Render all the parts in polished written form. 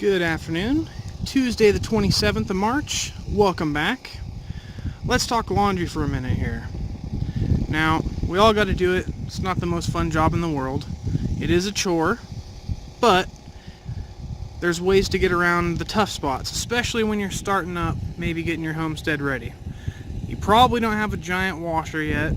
Good afternoon. Tuesday the 27th of March. Welcome back. Let's talk laundry for a minute here. Now, we all got to do it. It's not the most fun job in the world. It is a chore, but there's ways to get around the tough spots, especially when you're starting up, maybe getting your homestead ready. You probably don't have a giant washer yet.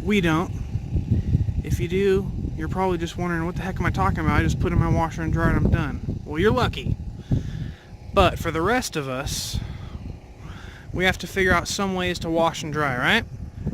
We don't. If you do, you're probably just wondering, what the heck am I talking about? I just put in my washer and dryer and I'm done. Well, you're lucky. But for the rest of us, we have to figure out some ways to wash and dry, right?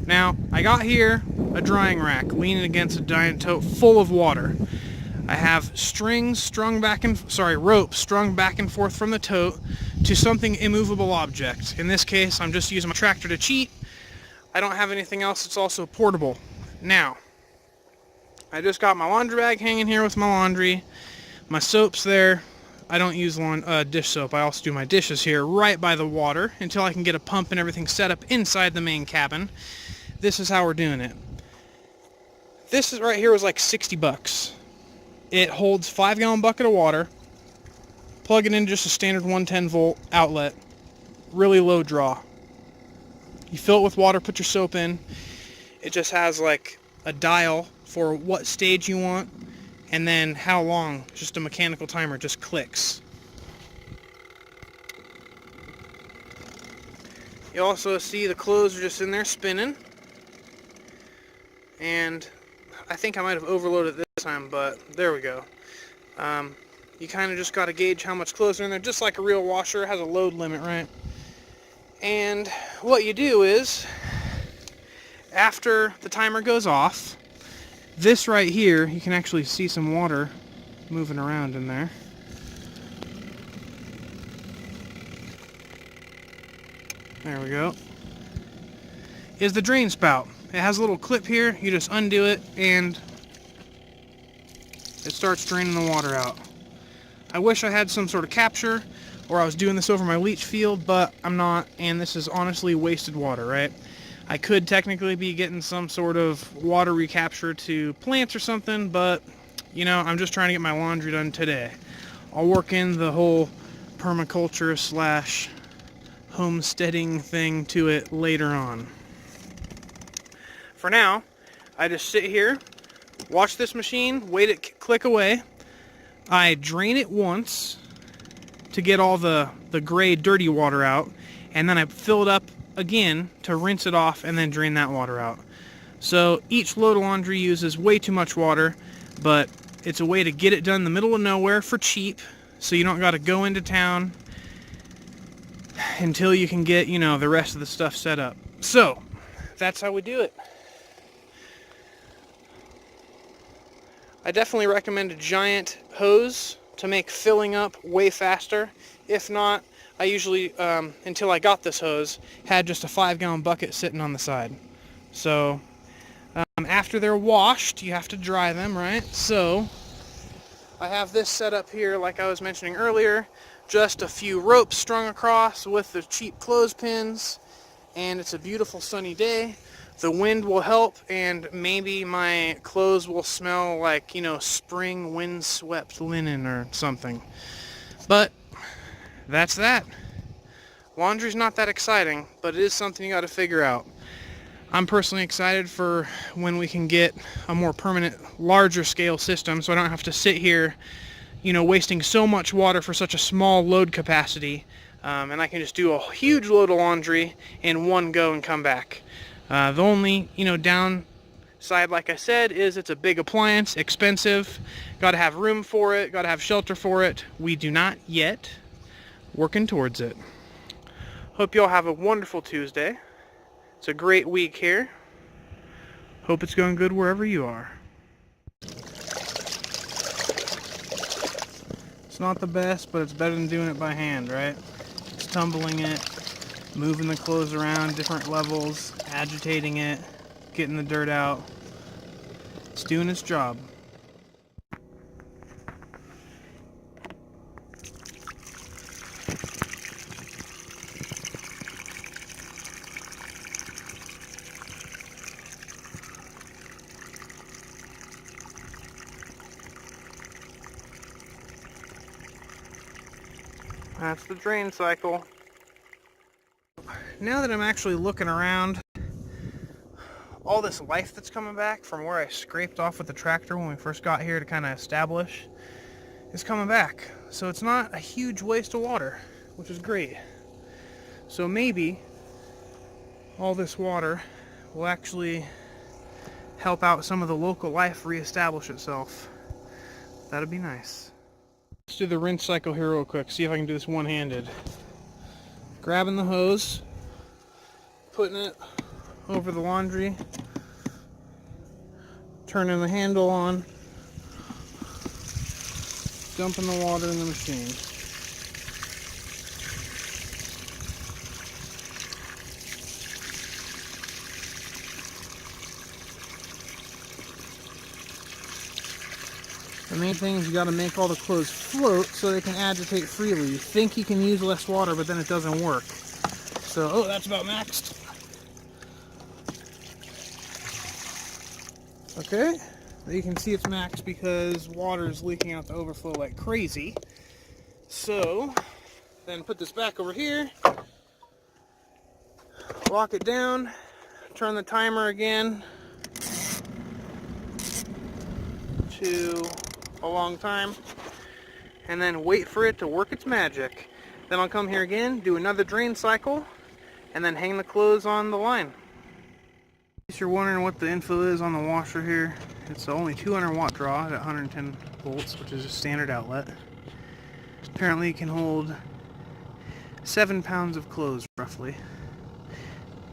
Now, I got here a drying rack leaning against a giant tote full of water. I have ropes strung back and forth from the tote to something immovable object. In this case, I'm just using my tractor to cheat. I don't have anything else that's also portable. Now, I just got my laundry bag hanging here with my laundry. My soap's there. I don't use dish soap. I also do my dishes here right by the water until I can get a pump and everything set up inside the main cabin. This is how we're doing it. This is right here was like $60. It holds 5-gallon bucket of water. Plug it in just a standard 110 volt outlet. Really low draw. You fill it with water, put your soap in. It just has like a dial for what stage you want, and then how long. Just a mechanical timer, just clicks. You also see the clothes are just in there spinning, and I think I might have overloaded this time, but there we go. You kind of just got to gauge how much clothes are in there, just like a real washer. It has a load limit, right? And what you do is, after the timer goes off, this right here, you can actually see some water moving around in there. There we go. Is the drain spout. It has a little clip here. You just undo it and it starts draining the water out. I wish I had some sort of capture or I was doing this over my leach field, but I'm not, and this is honestly wasted water, right? I could technically be getting some sort of water recapture to plants or something, but, you know, I'm just trying to get my laundry done today. I'll work in the whole permaculture / homesteading thing to it later on. For now, I just sit here, watch this machine, wait it click away. I drain it once to get all the gray, dirty water out, and then I fill it up again to rinse it off and then drain that water out. So each load of laundry uses way too much water, but it's a way to get it done in the middle of nowhere for cheap, so you don't got to go into town until you can get, you know, the rest of the stuff set up. So that's how we do it. I definitely recommend a giant hose to make filling up way faster. If not, I usually, until I got this hose, had just a 5-gallon bucket sitting on the side. So, after they're washed, you have to dry them, right? So, I have this set up here, like I was mentioning earlier, just a few ropes strung across with the cheap clothespins, and it's a beautiful sunny day. The wind will help, and maybe my clothes will smell like, you know, spring wind-swept linen or something. But that's that. Laundry's not that exciting, but it is something you got to figure out. I'm personally excited for when we can get a more permanent, larger scale system, so I don't have to sit here, you know, wasting so much water for such a small load capacity, and I can just do a huge load of laundry in one go and come back. The only, you know, downside, like I said, is it's a big appliance, expensive, got to have room for it, got to have shelter for it. We do not yet. Working towards it. Hope you all have a wonderful Tuesday. It's a great week here. Hope it's going good wherever you are. It's not the best, but it's better than doing it by hand, right? It's tumbling it, moving the clothes around different levels, agitating it, getting the dirt out. It's doing its job. That's the drain cycle. Now that I'm actually looking around, all this life that's coming back from where I scraped off with the tractor when we first got here to kind of establish is coming back. So it's not a huge waste of water, which is great. So maybe all this water will actually help out some of the local life reestablish itself. That'd be nice. Let's do the rinse cycle here real quick, see if I can do this one-handed. Grabbing the hose, putting it over the laundry, turning the handle on, dumping the water in the machine. The main thing is you got to make all the clothes float so they can agitate freely. You think you can use less water, but then it doesn't work. So, oh, that's about maxed. Okay, you can see it's maxed because water is leaking out the overflow like crazy. So, then put this back over here, lock it down, turn the timer again to a long time, and then wait for it to work its magic. Then I'll come here again, do another drain cycle, and then hang the clothes on the line. In case you're wondering what the info is on the washer here, it's only 200 watt draw at 110 volts, which is a standard outlet. Apparently it can hold 7 pounds of clothes, roughly.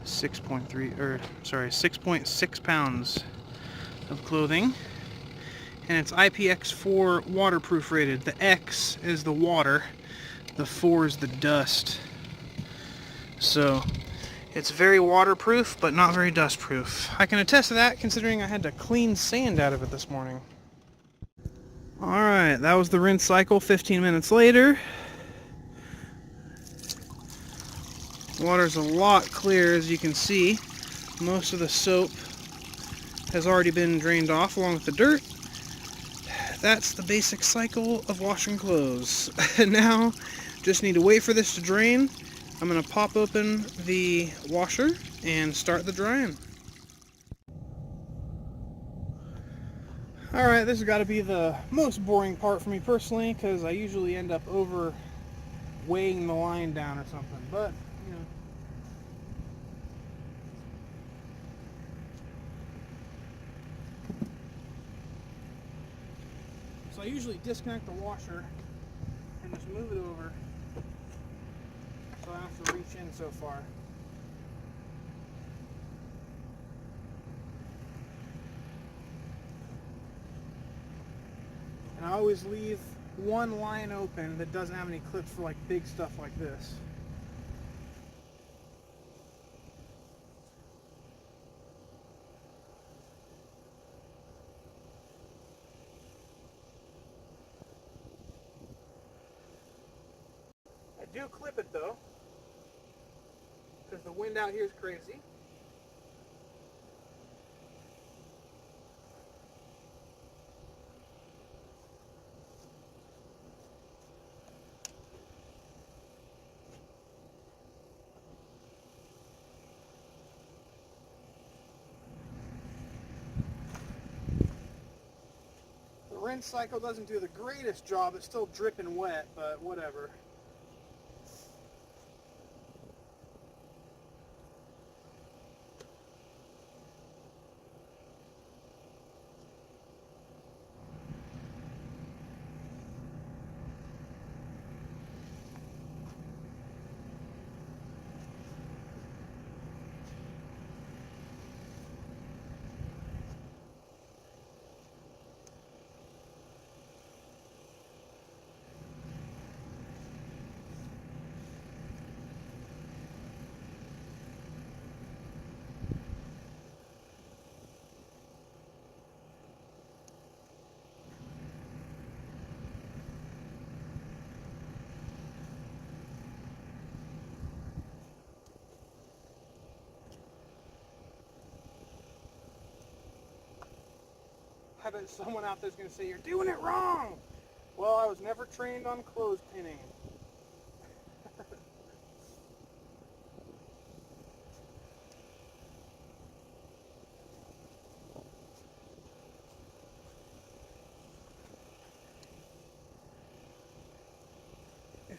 6.6 pounds of clothing. And it's IPX4 waterproof rated. The X is the water, the 4 is the dust. So it's very waterproof, but not very dustproof. I can attest to that considering I had to clean sand out of it this morning. Alright, that was the rinse cycle 15 minutes later. Water's a lot clearer, as you can see. Most of the soap has already been drained off along with the dirt. That's the basic cycle of washing clothes. Now, just need to wait for this to drain. I'm going to pop open the washer and start the drying. Alright, this has got to be the most boring part for me personally, because I usually end up over weighing the line down or something, but, you know. So I usually disconnect the washer and just move it over so I don't have to reach in so far. And I always leave one line open that doesn't have any clips for like big stuff like this. I do clip it though, because the wind out here is crazy. The rinse cycle doesn't do the greatest job, it's still dripping wet, but whatever. I bet someone out there is going to say, "You're doing it wrong!" Well, I was never trained on clothes pinning.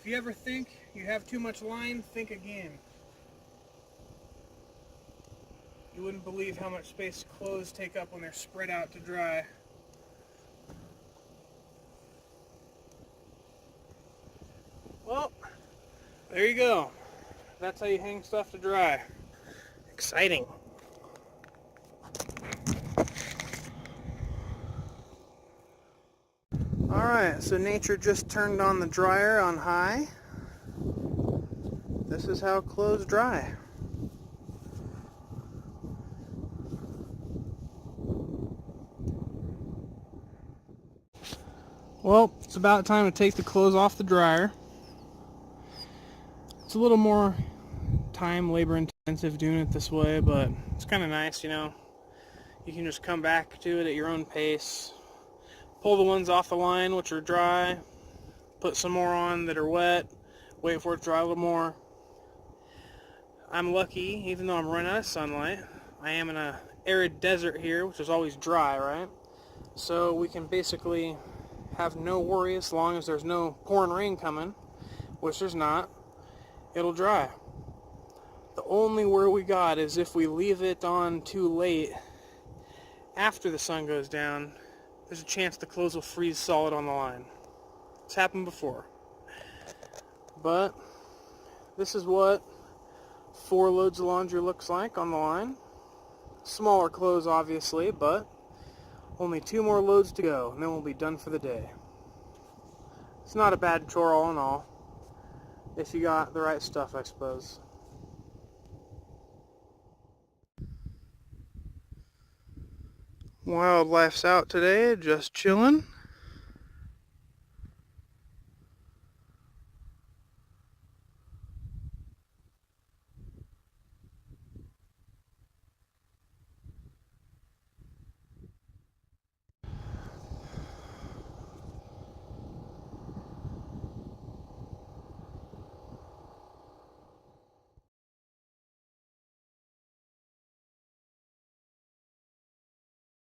If you ever think you have too much line, think again. You wouldn't believe how much space clothes take up when they're spread out to dry. Well, there you go. That's how you hang stuff to dry. Exciting. Alright, so nature just turned on the dryer on high. This is how clothes dry. Well, it's about time to take the clothes off the dryer. It's a little more time, labor intensive doing it this way, but it's kind of nice, you know. You can just come back to it at your own pace. Pull the ones off the line which are dry, put some more on that are wet, wait for it to dry a little more. I'm lucky, even though I'm running out of sunlight, I am in an arid desert here, which is always dry, right? So we can basically have no worry as long as there's no pouring rain coming, which there's not. It'll dry. The only worry we got is if we leave it on too late after the sun goes down, there's a chance the clothes will freeze solid on the line. It's happened before. But this is what 4 loads of laundry looks like on the line. Smaller clothes obviously, but only 2 more loads to go and then we'll be done for the day. It's not a bad chore all in all, if you got the right stuff, I suppose. Wildlife's out today, just chilling.